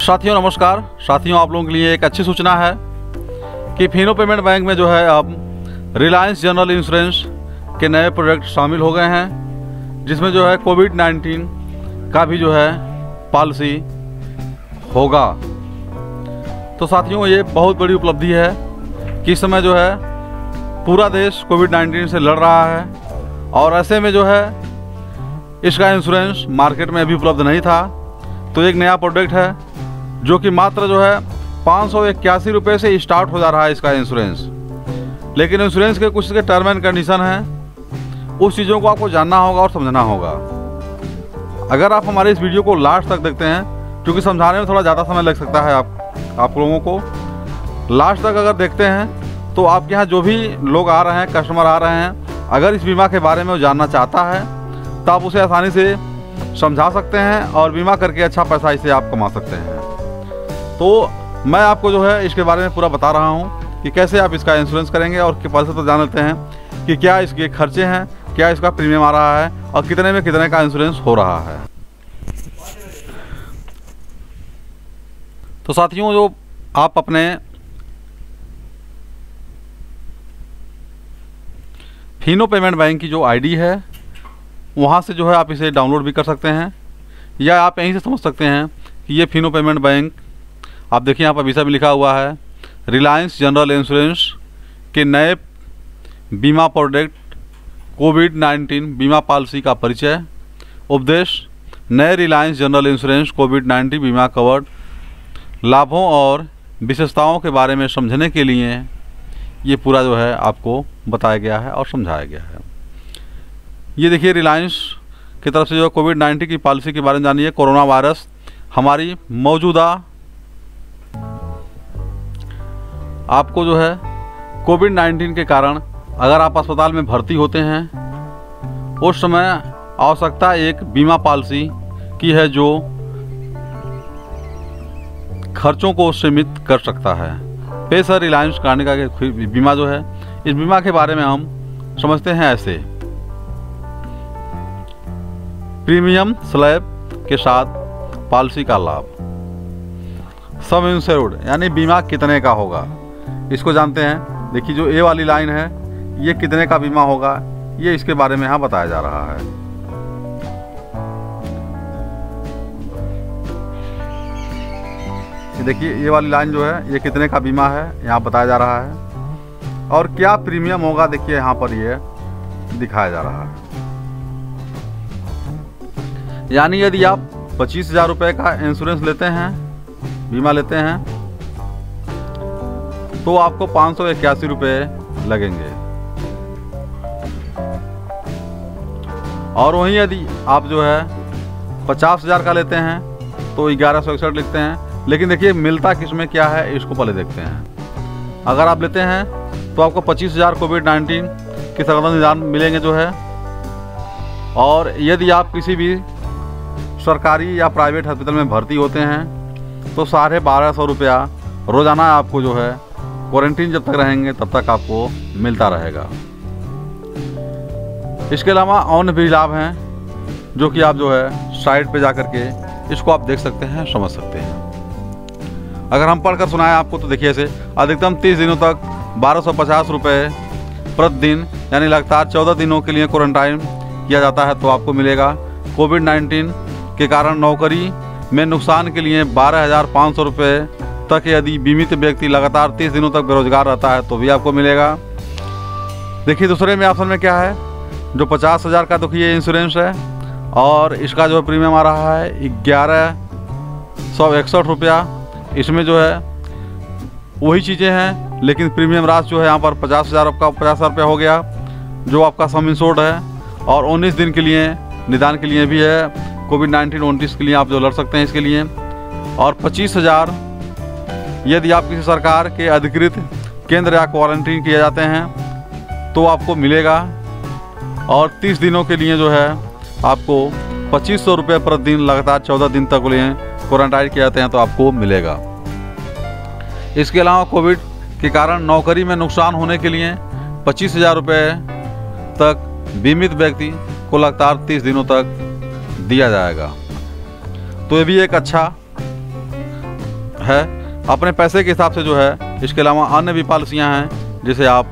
साथियों नमस्कार। साथियों आप लोगों के लिए एक अच्छी सूचना है कि फिनो पेमेंट बैंक में जो है अब रिलायंस जनरल इंश्योरेंस के नए प्रोडक्ट शामिल हो गए हैं, जिसमें जो है कोविड-19 का भी जो है पॉलिसी होगा। तो साथियों ये बहुत बड़ी उपलब्धि है कि इस समय जो है पूरा देश कोविड-19 से लड़ रहा है और ऐसे में जो है इसका इंश्योरेंस मार्केट में अभी उपलब्ध नहीं था। तो एक नया प्रोडक्ट है जो कि मात्र जो है 581 रुपये से स्टार्ट हो जा रहा है इसका इंश्योरेंस। लेकिन इंश्योरेंस के कुछ इसके टर्म एंड कंडीशन हैं, उस चीज़ों को आपको जानना होगा और समझना होगा। अगर आप हमारे इस वीडियो को लास्ट तक देखते हैं, क्योंकि समझाने में थोड़ा ज़्यादा समय लग सकता है आप लोगों को, लास्ट तक अगर देखते हैं तो आपके यहाँ जो भी लोग आ रहे हैं, कस्टमर आ रहे हैं, अगर इस बीमा के बारे में वो जानना चाहता है तो आप उसे आसानी से समझा सकते हैं और बीमा करके अच्छा पैसा इसे आप कमा सकते हैं। तो मैं आपको जो है इसके बारे में पूरा बता रहा हूँ कि कैसे आप इसका इंश्योरेंस करेंगे और पहले से तो जान लेते हैं कि क्या इसके खर्चे हैं, क्या इसका प्रीमियम आ रहा है और कितने में कितने का इंश्योरेंस हो रहा है। तो साथियों जो आप अपने फिनो पेमेंट बैंक की जो आईडी है वहाँ से जो है आप इसे डाउनलोड भी कर सकते हैं, या आप यहीं से समझ सकते हैं कि ये फिनो पेमेंट बैंक, आप देखिए यहाँ पर वीसा भी लिखा हुआ है, रिलायंस जनरल इंश्योरेंस के नए बीमा प्रोडक्ट कोविड-19 बीमा पॉलिसी का परिचय, उपदेश नए रिलायंस जनरल इंश्योरेंस कोविड-19 बीमा कवर्ड लाभों और विशेषताओं के बारे में समझने के लिए ये पूरा जो है आपको बताया गया है और समझाया गया है। ये देखिए रिलायंस की तरफ से जो कोविड-19 की पॉलिसी के बारे में जानिए। कोरोना वायरस हमारी मौजूदा आपको जो है कोविड-19 के कारण अगर आप अस्पताल में भर्ती होते हैं, उस समय आवश्यकता एक बीमा पॉलिसी की है जो खर्चों को सीमित कर सकता है। पेशर रिलायंस कराने का बीमा जो है, इस बीमा के बारे में हम समझते हैं ऐसे: प्रीमियम स्लैब के साथ पॉलिसी का लाभ, सम इंश्योर्ड यानी बीमा कितने का होगा, इसको जानते हैं। देखिए जो ए वाली लाइन है ये कितने का बीमा होगा, ये इसके बारे में यहाँ बताया जा रहा है। देखिए ये वाली लाइन जो है ये कितने का बीमा है यहाँ बताया जा रहा है, और क्या प्रीमियम होगा देखिए यहाँ पर ये दिखाया जा रहा है। यानी यदि आप 25,000 रुपये का इंश्योरेंस लेते हैं, बीमा लेते हैं, तो आपको 581 रुपये लगेंगे। और वहीं यदि आप जो है 50,000 का लेते हैं तो 1161 लिखते हैं। लेकिन देखिए मिलता किसमें क्या है इसको पहले देखते हैं। अगर आप लेते हैं तो आपको 25,000 कोविड-19 की सघन निदान मिलेंगे जो है, और यदि आप किसी भी सरकारी या प्राइवेट हॉस्पिटल में भर्ती होते हैं तो 1250 रुपया रोज़ाना आपको जो है क्वारंटीन जब तक रहेंगे तब तक आपको मिलता रहेगा। इसके अलावा और भी लाभ हैं जो कि आप जो है साइट पे जा कर के इसको आप देख सकते हैं, समझ सकते हैं। अगर हम पढ़कर सुनाएं आपको तो देखिए ऐसे: अधिकतम 30 दिनों तक 1250 रुपये प्रतिदिन यानी लगातार 14 दिनों के लिए क्वारंटाइन किया जाता है तो आपको मिलेगा। कोविड-19 के कारण नौकरी में नुकसान के लिए 12,500 रुपये तक यदि बीमित व्यक्ति लगातार 30 दिनों तक बेरोजगार रहता है तो भी आपको मिलेगा। देखिए दूसरे में ऑप्शन में क्या है, जो 50,000 का तो ये इंश्योरेंस है और इसका जो प्रीमियम आ रहा है 1161 रुपया। इसमें जो है वही चीज़ें हैं, लेकिन प्रीमियम राशि जो है यहाँ पर 50,000 का 50,000 रुपया हो गया जो आपका सम इंश्योर्ड है, और 19 दिन के लिए निदान के लिए भी है। कोविड-19 29 के लिए आप जो लड़ सकते हैं इसके लिए, और 25,000 यदि आप किसी सरकार के अधिकृत केंद्र या क्वारंटीन किए जाते हैं तो आपको मिलेगा, और 30 दिनों के लिए जो है आपको 2500 रुपये प्रतिदिन लगातार 14 दिन तक लिए क्वारंटाइन किए जाते हैं तो आपको मिलेगा। इसके अलावा कोविड के कारण नौकरी में नुकसान होने के लिए 25,000 रुपये तक बीमित व्यक्ति को लगातार 30 दिनों तक दिया जाएगा। तो ये भी एक अच्छा है अपने पैसे के हिसाब से जो है। इसके अलावा अन्य भी पॉलिसियाँ हैं जिसे आप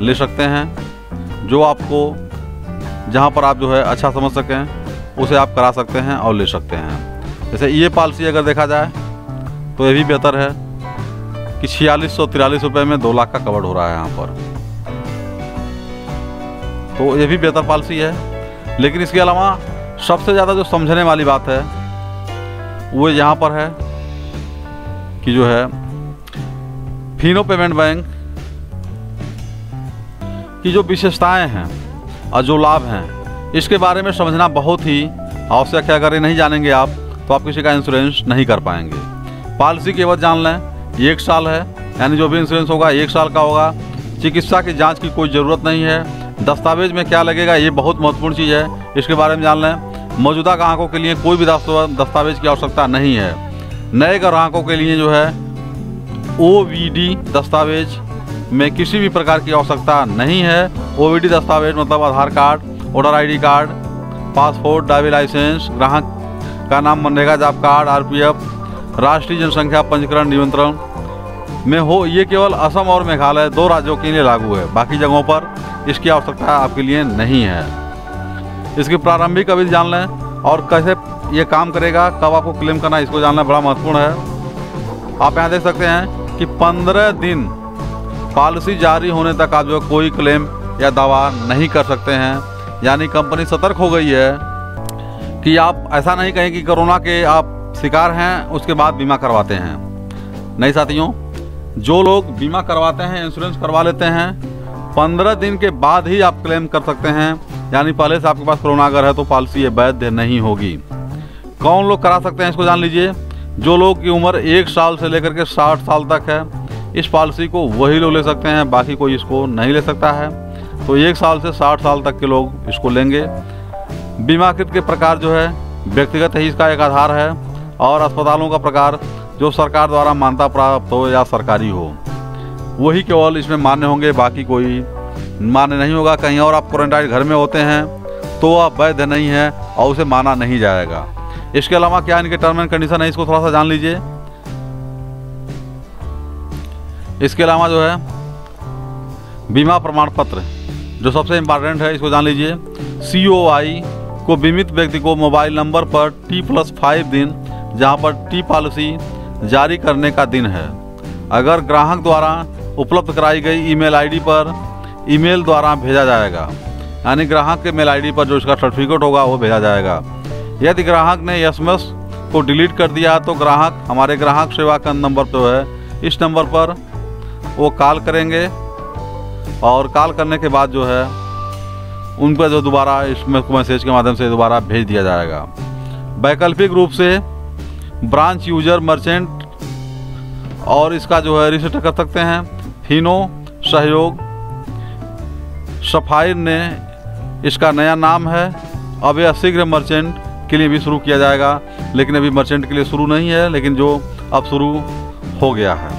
ले सकते हैं, जो आपको जहाँ पर आप जो है अच्छा समझ सकें उसे आप करा सकते हैं और ले सकते हैं। जैसे ये पॉलिसी अगर देखा जाए तो ये भी बेहतर है कि 4643 रुपये में 2 लाख का कवर हो रहा है यहाँ पर, तो ये भी बेहतर पॉलिसी है। लेकिन इसके अलावा सबसे ज़्यादा जो समझने वाली बात है वो यहाँ पर है कि जो है फिनो पेमेंट बैंक की जो विशेषताएं हैं और जो लाभ हैं इसके बारे में समझना बहुत ही आवश्यक है। अगर ये नहीं जानेंगे आप तो आप किसी का इंश्योरेंस नहीं कर पाएंगे। पॉलिसी केवल जान लें 1 साल है, यानी जो भी इंश्योरेंस होगा 1 साल का होगा। चिकित्सा की जांच की कोई ज़रूरत नहीं है। दस्तावेज में क्या लगेगा ये बहुत महत्वपूर्ण चीज़ है, इसके बारे में जान लें। मौजूदा ग्राहकों के लिए कोई भी दस्तावेज की आवश्यकता नहीं है। नए ग्राहकों के लिए जो है OVD दस्तावेज में किसी भी प्रकार की आवश्यकता नहीं है। OVD दस्तावेज मतलब Aadhaar card, voter ID card, passport, driving licence, ग्राहक का नाम, मनरेगा जॉब कार्ड, RPF, राष्ट्रीय जनसंख्या पंजीकरण नियंत्रण में हो। ये केवल असम और मेघालय 2 राज्यों के लिए लागू है, बाकी जगहों पर इसकी आवश्यकता आपके लिए नहीं है। इसकी प्रारंभिक अवधि जान लें और कैसे ये काम करेगा, कब आपको क्लेम करना है, इसको जानना बड़ा महत्वपूर्ण है। आप यहाँ देख सकते हैं कि 15 दिन पॉलिसी जारी होने तक आप जो कोई क्लेम या दावा नहीं कर सकते हैं। यानी कंपनी सतर्क हो गई है कि आप ऐसा नहीं कहें कि कोरोना के आप शिकार हैं उसके बाद बीमा करवाते हैं। नहीं साथियों, जो लोग बीमा करवाते हैं, इंश्योरेंस करवा लेते हैं, 15 दिन के बाद ही आप क्लेम कर सकते हैं। यानी पहले से आपके पास कोरोना अगर है तो पॉलिसी ये वैध नहीं होगी। कौन लोग करा सकते हैं इसको जान लीजिए। जो लोग की उम्र 1 साल से लेकर के 60 साल तक है, इस पॉलिसी को वही लोग ले सकते हैं, बाकी कोई इसको नहीं ले सकता है। तो 1 साल से 60 साल तक के लोग इसको लेंगे। बीमाकृत के प्रकार जो है व्यक्तिगत ही इसका एक आधार है, और अस्पतालों का प्रकार जो सरकार द्वारा मान्यता प्राप्त हो या सरकारी हो वही केवल इसमें मान्य होंगे, बाकी कोई मान्य नहीं होगा। कहीं और आप क्वारंटाइन घर में होते हैं तो आप वैध नहीं है और उसे माना नहीं जाएगा। इसके अलावा क्या इनके टर्म एंड कंडीशन है इसको थोड़ा सा जान लीजिए। इसके अलावा जो है बीमा प्रमाण पत्र जो सबसे इम्पॉर्टेंट है, इसको जान लीजिए। COI को बीमित व्यक्ति को मोबाइल नंबर पर T+5 दिन, जहां पर T पॉलिसी जारी करने का दिन है, अगर ग्राहक द्वारा उपलब्ध कराई गई ईमेल ID पर ईमेल द्वारा भेजा जाएगा। यानी ग्राहक के मेल ID पर जो इसका सर्टिफिकेट होगा वो भेजा जाएगा। यदि ग्राहक ने SMS को डिलीट कर दिया तो ग्राहक हमारे ग्राहक सेवा का नंबर तो है, इस नंबर पर वो कॉल करेंगे और कॉल करने के बाद जो है उन पर जो दोबारा इसमें मैसेज के माध्यम से दोबारा भेज दिया जाएगा। वैकल्पिक रूप से ब्रांच यूजर मर्चेंट और इसका जो है रजिस्टर कर सकते हैं। फिनो सहयोग सफायर ने इसका नया नाम है। अब यह शीघ्र मर्चेंट के लिए भी शुरू किया जाएगा, लेकिन अभी मर्चेंट के लिए शुरू नहीं है, लेकिन जो अब शुरू हो गया है।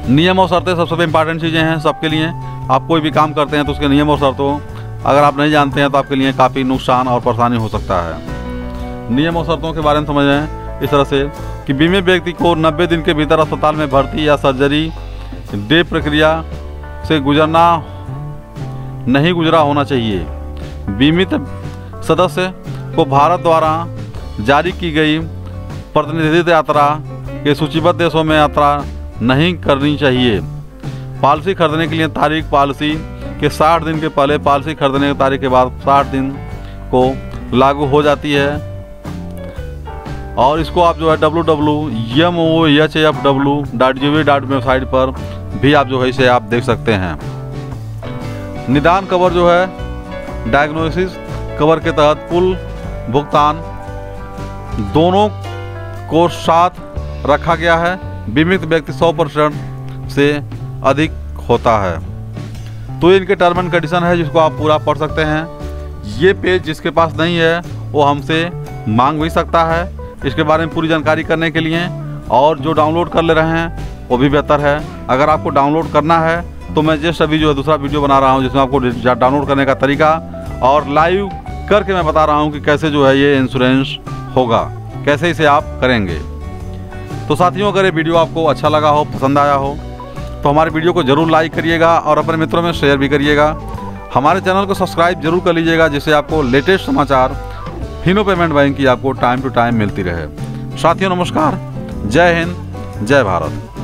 नियम और शर्तें सबसे इम्पॉर्टेंट चीज़ें हैं सबके लिए। आप कोई भी काम करते हैं तो उसके नियम और शर्तों अगर आप नहीं जानते हैं तो आपके लिए काफ़ी नुकसान और परेशानी हो सकता है। नियम और शर्तों के बारे में समझ लें इस तरह से कि बीमित व्यक्ति को 90 दिन के भीतर अस्पताल में भर्ती या सर्जरी डे प्रक्रिया से नहीं गुजरा होना चाहिए। बीमित सदस्य को भारत द्वारा जारी की गई प्रतिनिधित्व यात्रा के सूचीबद्ध देशों में यात्रा नहीं करनी चाहिए। पॉलिसी खरीदने के लिए तारीख पॉलिसी के 60 दिन के पहले, पॉलिसी खरीदने की तारीख के बाद 60 दिन को लागू हो जाती है। और इसको आप जो है www.mohfw.gov.in वेबसाइट पर भी आप जो है इसे आप देख सकते हैं। निदान कवर जो है डायग्नोसिस कवर के तहत कुल भुगतान दोनों को साथ रखा गया है। बीमित व्यक्ति 100% से अधिक होता है। तो इनके टर्म एंड कंडीशन है जिसको आप पूरा पढ़ सकते हैं। ये पेज जिसके पास नहीं है वो हमसे मांग भी सकता है इसके बारे में पूरी जानकारी करने के लिए, और जो डाउनलोड कर ले रहे हैं वो भी बेहतर है। अगर आपको डाउनलोड करना है तो मैं जस्ट अभी जो है दूसरा वीडियो बना रहा हूँ जिसमें आपको डाउनलोड करने का तरीका और लाइव करके मैं बता रहा हूँ कि कैसे जो है ये इंश्योरेंस होगा, कैसे इसे आप करेंगे। तो साथियों, अगर ये वीडियो आपको अच्छा लगा हो, पसंद आया हो, तो हमारे वीडियो को ज़रूर लाइक करिएगा और अपने मित्रों में शेयर भी करिएगा। हमारे चैनल को सब्सक्राइब जरूर कर लीजिएगा, जिससे आपको लेटेस्ट समाचार फिनो पेमेंट बैंक की आपको टाइम टू टाइम मिलती रहे। साथियों नमस्कार, जय हिंद, जय भारत।